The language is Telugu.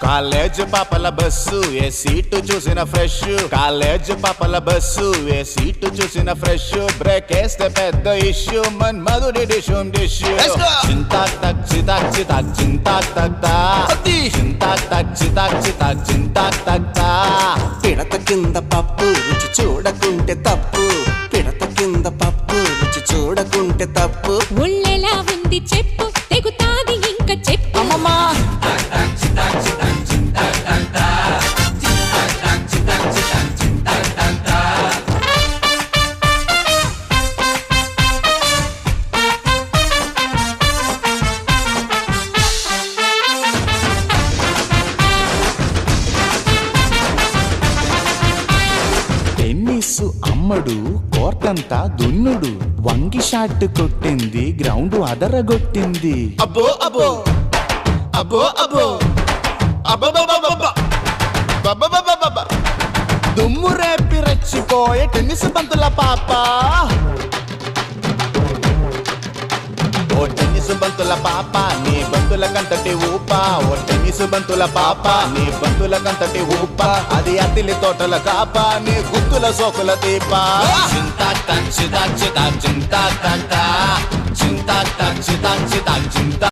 కాలేజ్ పాపల బస్సు ఏ సీటు చూసిన ఫ్రెష్ కాలేజ్ పాపల బస్సు ఏ సీటు చూసిన ఫ్రెష్ బ్రేక్ వేస్తే పెద్ద ఇష్యూ మన్ మధుడి డిషుం డిష్యూ చింతాక్ తక్ చితాక్ చితాక్ చింతాక్ తక్ తా చింతాక్ తక్ చితాక్ చితాక్ చింతాక్ తక్ తా పిడత కింద పప్పు రుచి చూడకుంటే తప్పు పిడత కింద పప్పు రుచి చూడకుంటే తప్పు ఒళ్ళెలా ఉంది చెప్పు తెగుతాది ఇంకా చెప్పు అమ్మమ్మా టెన్నిస్ అమ్మడు కోర్టంతా దున్నుడు వంగి షాట్ కొట్టింది గ్రౌండ్ అదరగొట్టింది అబ్బో అబ్బో అబ్బో అబ్బో అబ్బబ్బబ్బబ్బబ్బ దుమ్ము రేపి రెచ్చిపోయే టెన్నిస్ బంతుల పాప ఓ టెన్నిస్ బంతుల పాప నీ బంతుల కంతటి ఊప ఓ టెన్నిస్ బంతుల పాప నీ బంతుల కంతటి ఊప అది అతిలి తోటల కాప నీ గుత్తుల సోకుల దీప చింతా చింతా చింతా చింతా చింతా చింతా చింతా చింతా